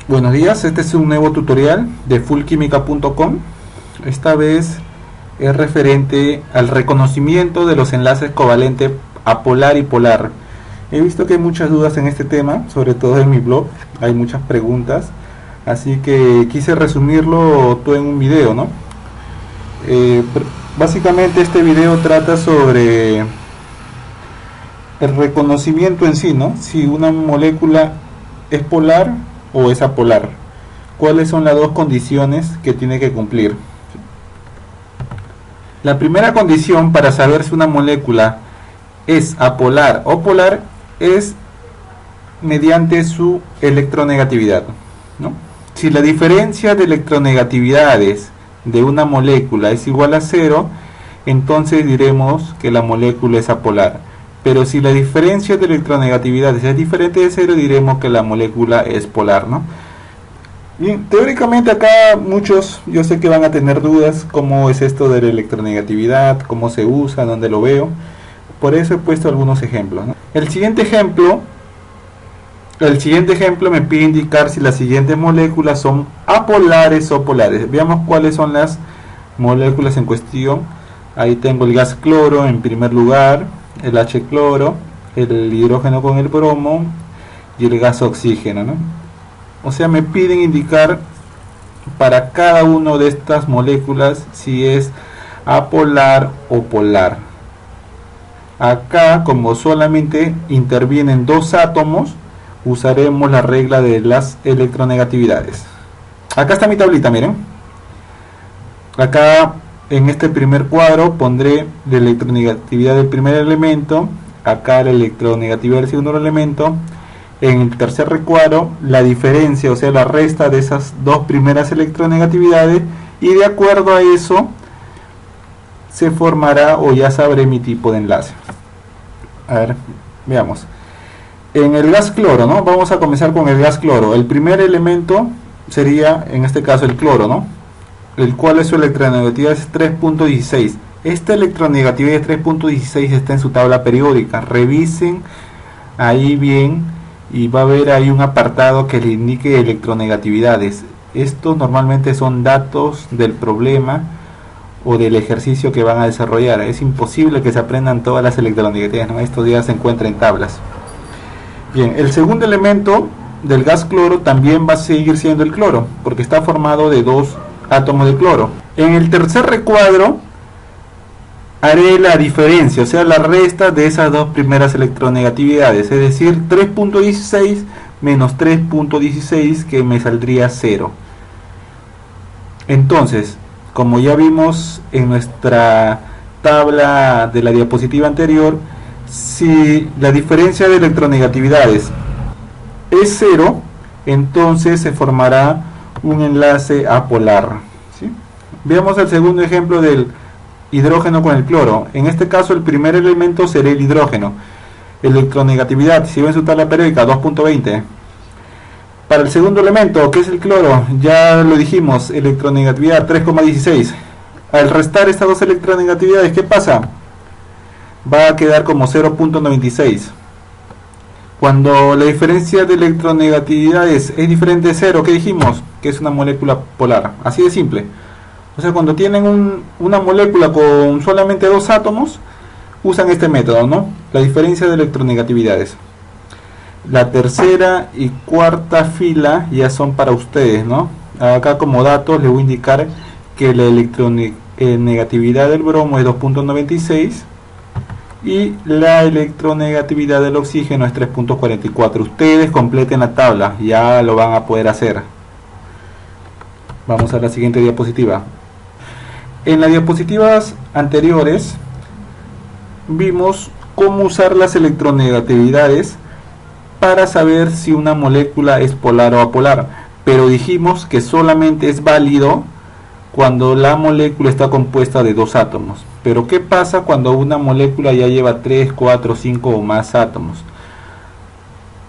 Buenos días, este es un nuevo tutorial de fullquimica.com. Esta vez es referente al reconocimiento de los enlaces covalentes apolar y polar. He visto que hay muchas dudas en este tema, sobre todo en mi blog, hay muchas preguntas, así que quise resumirlo todo en un video, ¿no? Básicamente este video trata sobre el reconocimiento en sí, ¿no? Si una molécula es polar o es apolar. ¿Cuáles son las dos condiciones que tiene que cumplir? La primera condición para saber si una molécula es apolar o polar es mediante su electronegatividad, ¿no? Si la diferencia de electronegatividades de una molécula es igual a 0, entonces diremos que la molécula es apolar. Pero si la diferencia de electronegatividades es diferente de 0, diremos que la molécula es polar, ¿no? Bien, teóricamente acá muchos, yo sé que van a tener dudas, cómo es esto de la electronegatividad, cómo se usa, dónde lo veo. Por eso he puesto algunos ejemplos, ¿no? El siguiente ejemplo me pide indicar si las siguientes moléculas son apolares o polares. Veamos cuáles son las moléculas en cuestión. Ahí tengo el gas cloro en primer lugar, el H-cloro, el hidrógeno con el bromo y el gas oxígeno, ¿no? O sea, me piden indicar para cada una de estas moléculas si es apolar o polar. Acá, como solamente intervienen dos átomos, usaremos la regla de las electronegatividades. Acá está mi tablita, miren. Acá en este primer cuadro pondré la electronegatividad del primer elemento, acá la electronegatividad del segundo elemento. En el tercer recuadro la diferencia, o sea la resta de esas dos primeras electronegatividades, y de acuerdo a eso se formará o ya sabré mi tipo de enlace. A ver, veamos. En el gas cloro, ¿no? Vamos a comenzar con el gas cloro. El primer elemento sería, en este caso, el cloro, ¿no? El cual su electronegatividad es 3.16. Esta electronegatividad de 3.16 está en su tabla periódica. Revisen ahí bien y va a haber ahí un apartado que le indique electronegatividades. Estos normalmente son datos del problema o del ejercicio que van a desarrollar. Es imposible que se aprendan todas las electronegatividades, ¿no? Estos días se encuentran en tablas. Bien, el segundo elemento del gas cloro también va a seguir siendo el cloro, porque está formado de dos átomos de cloro. En el tercer recuadro haré la diferencia, o sea la resta de esas dos primeras electronegatividades, es decir 3.16 menos 3.16, que me saldría 0. Entonces, como ya vimos en nuestra tabla de la diapositiva anterior, si la diferencia de electronegatividades es 0, entonces se formará un enlace apolar, ¿sí? Veamos el segundo ejemplo del hidrógeno con el cloro. En este caso el primer elemento será el hidrógeno. Electronegatividad, si ven su tabla periódica, 2.20. Para el segundo elemento, que es el cloro, ya lo dijimos, electronegatividad 3.16. Al restar estas dos electronegatividades, ¿qué pasa? Va a quedar como 0.96. Cuando la diferencia de electronegatividades es diferente de 0, ¿qué dijimos? Que es una molécula polar. Así de simple. O sea, cuando tienen una molécula con solamente dos átomos, usan este método, ¿no? La diferencia de electronegatividades. La tercera y cuarta fila ya son para ustedes, ¿no? Acá como datos les voy a indicar que la electronegatividad del bromo es 2.96 y la electronegatividad del oxígeno es 3.44. Ustedes completen la tabla, ya lo van a poder hacer. Vamos a la siguiente diapositiva. En las diapositivas anteriores vimos cómo usar las electronegatividades para saber si una molécula es polar o apolar, pero dijimos que solamente es válido cuando la molécula está compuesta de dos átomos. Pero ¿qué pasa cuando una molécula ya lleva 3, 4, 5 o más átomos?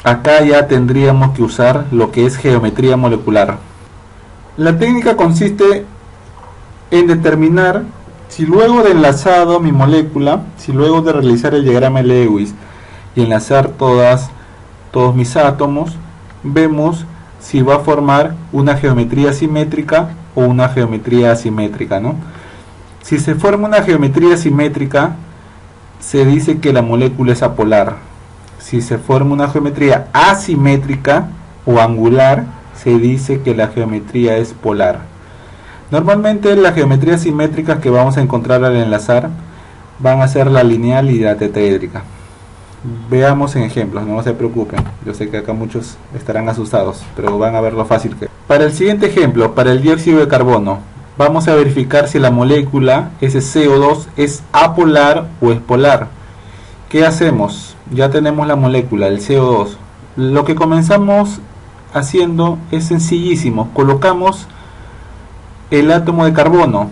Acá ya tendríamos que usar lo que es geometría molecular. La técnica consiste en determinar si luego de enlazado mi molécula, si luego de realizar el diagrama de Lewis y enlazar todos mis átomos, vemos si va a formar una geometría simétrica o una geometría asimétrica, ¿no? Si se forma una geometría simétrica, se dice que la molécula es apolar. Si se forma una geometría asimétrica o angular, se dice que la geometría es polar. Normalmente las geometrías simétricas que vamos a encontrar al enlazar van a ser la lineal y la tetraédrica. Veamos en ejemplos, no se preocupen. Yo sé que acá muchos estarán asustados, pero van a ver lo fácil que es. Para el siguiente ejemplo, para el dióxido de carbono, vamos a verificar si la molécula, ese CO2, es apolar o es polar. ¿Qué hacemos? Ya tenemos la molécula, el CO2. Lo que comenzamos haciendo es sencillísimo. Colocamos el átomo de carbono.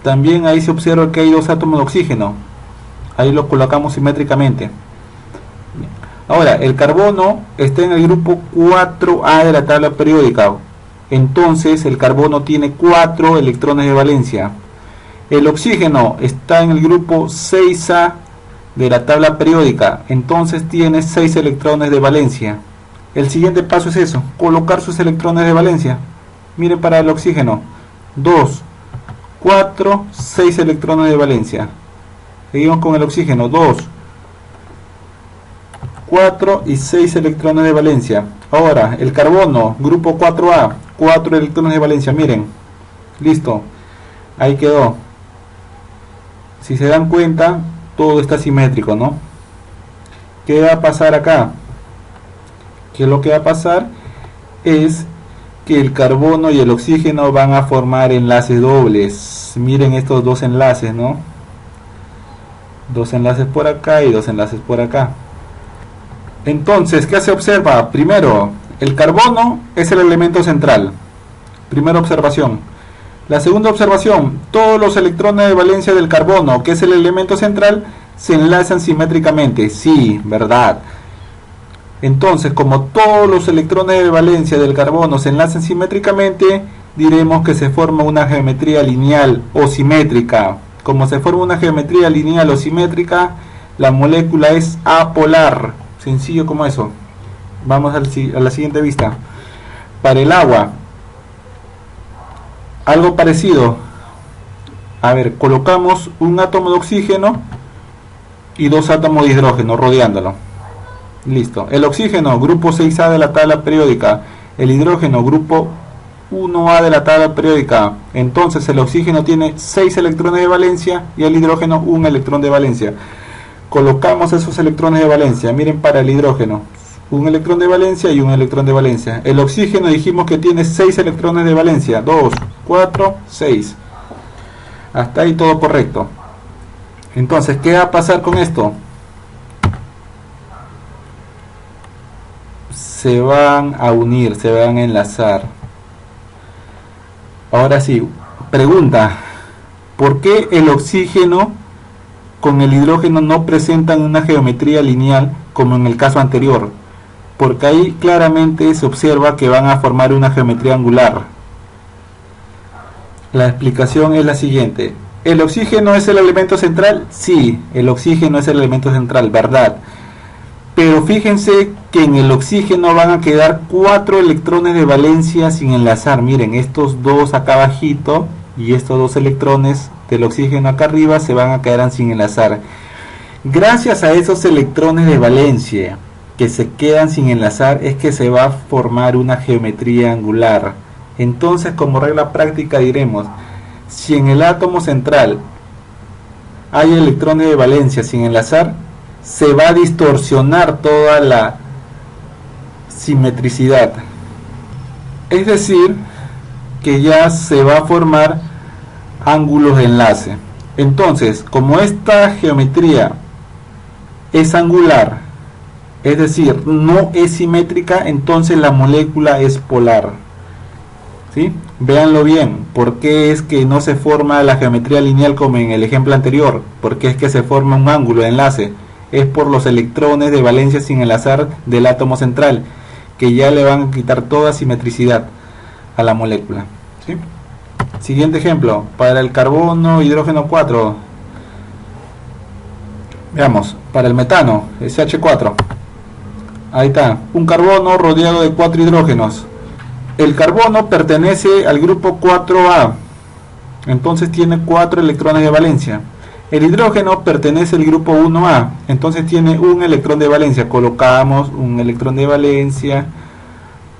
También ahí se observa que hay dos átomos de oxígeno. Ahí lo colocamos simétricamente. Ahora, el carbono está en el grupo 4A de la tabla periódica. Entonces, el carbono tiene 4 electrones de valencia. El oxígeno está en el grupo 6A de la tabla periódica. Entonces, tiene 6 electrones de valencia. El siguiente paso es eso, colocar sus electrones de valencia. Miren para el oxígeno. 2, 4, 6 electrones de valencia. Seguimos con el oxígeno. 2, 4 y 6 electrones de valencia. Ahora, el carbono, grupo 4A, 4 electrones de valencia. Miren, listo. Ahí quedó. Si se dan cuenta, todo está simétrico, ¿no? ¿Qué va a pasar acá? Que lo que va a pasar es que el carbono y el oxígeno van a formar enlaces dobles. Miren estos dos enlaces, ¿no? Dos enlaces por acá y dos enlaces por acá. Entonces, ¿qué se observa? Primero, el carbono es el elemento central. Primera observación. La segunda observación, todos los electrones de valencia del carbono, que es el elemento central, se enlazan simétricamente. Sí, verdad. Entonces, como todos los electrones de valencia del carbono se enlazan simétricamente, diremos que se forma una geometría lineal o simétrica. Como se forma una geometría lineal o simétrica, la molécula es apolar. Sencillo como eso. Vamos a la siguiente vista. Para el agua, algo parecido. A ver, colocamos un átomo de oxígeno y dos átomos de hidrógeno rodeándolo. Listo. El oxígeno, grupo 6A de la tabla periódica. El hidrógeno, grupo 1A de la tabla periódica. Entonces el oxígeno tiene 6 electrones de valencia y el hidrógeno 1 electrón de valencia. Colocamos esos electrones de valencia. Miren para el hidrógeno, un electrón de valencia y un electrón de valencia. El oxígeno dijimos que tiene 6 electrones de valencia. 2, 4, 6. Hasta ahí todo correcto. Entonces, ¿qué va a pasar con esto? Se van a unir, se van a enlazar. Ahora sí, pregunta, ¿por qué el oxígeno con el hidrógeno no presentan una geometría lineal como en el caso anterior? Porque ahí claramente se observa que van a formar una geometría angular. La explicación es la siguiente. ¿El oxígeno es el elemento central? Sí, el oxígeno es el elemento central, ¿verdad? Pero fíjense que en el oxígeno van a quedar 4 electrones de valencia sin enlazar. Miren, estos dos acá abajito y estos dos electrones del oxígeno acá arriba se van a quedar sin enlazar. Gracias a esos electrones de valencia que se quedan sin enlazar es que se va a formar una geometría angular. Entonces, como regla práctica diremos, si en el átomo central hay electrones de valencia sin enlazar, se va a distorsionar toda la simetricidad. Es decir, que ya se va a formar ángulos de enlace. Entonces, como esta geometría es angular, es decir, no es simétrica, entonces la molécula es polar. ¿Sí? Véanlo bien, ¿por qué es que no se forma la geometría lineal como en el ejemplo anterior? Porque es que se forma un ángulo de enlace. Es por los electrones de valencia sin enlazar del átomo central, que ya le van a quitar toda simetricidad a la molécula. ¿Sí? Siguiente ejemplo, para el carbono, hidrógeno 4. Veamos, para el metano, SH4. Ahí está, un carbono rodeado de 4 hidrógenos. El carbono pertenece al grupo 4A, entonces tiene 4 electrones de valencia. El hidrógeno pertenece al grupo 1A, entonces tiene un electrón de valencia. Colocamos un electrón de valencia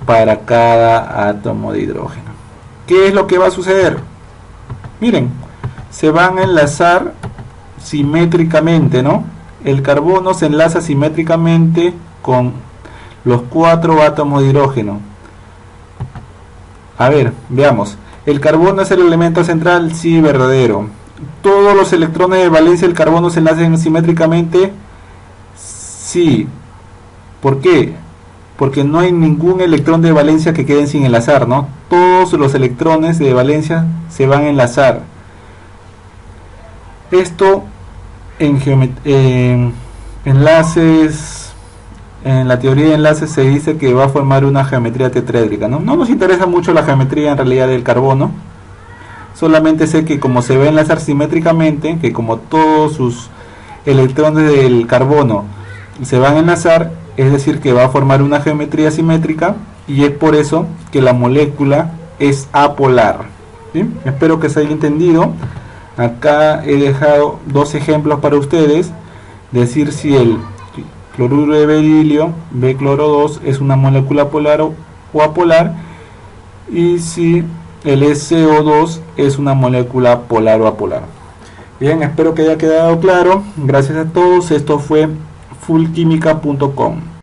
para cada átomo de hidrógeno. ¿Qué es lo que va a suceder? Miren, se van a enlazar simétricamente, ¿no? El carbono se enlaza simétricamente con los 4 átomos de hidrógeno. A ver, veamos. ¿El carbono es el elemento central? Sí, verdadero. ¿Todos los electrones de valencia del carbono se enlazan simétricamente? Sí. ¿Por qué? Porque no hay ningún electrón de valencia que quede sin enlazar, ¿no? Todos los electrones de valencia se van a enlazar. Esto en enlaces, en la teoría de enlaces se dice que va a formar una geometría tetraédrica, ¿no? No nos interesa mucho la geometría en realidad del carbono. Solamente sé que como se va a enlazar simétricamente, que como todos sus electrones del carbono se van a enlazar, es decir que va a formar una geometría simétrica, y es por eso que la molécula es apolar. ¿Sí? Espero que se haya entendido. Acá he dejado dos ejemplos para ustedes, decir si el cloruro de berilio, B-cloro2, es una molécula polar o apolar, y si el SO2 es una molécula polar o apolar. Bien, espero que haya quedado claro. Gracias a todos. Esto fue fullquimica.com.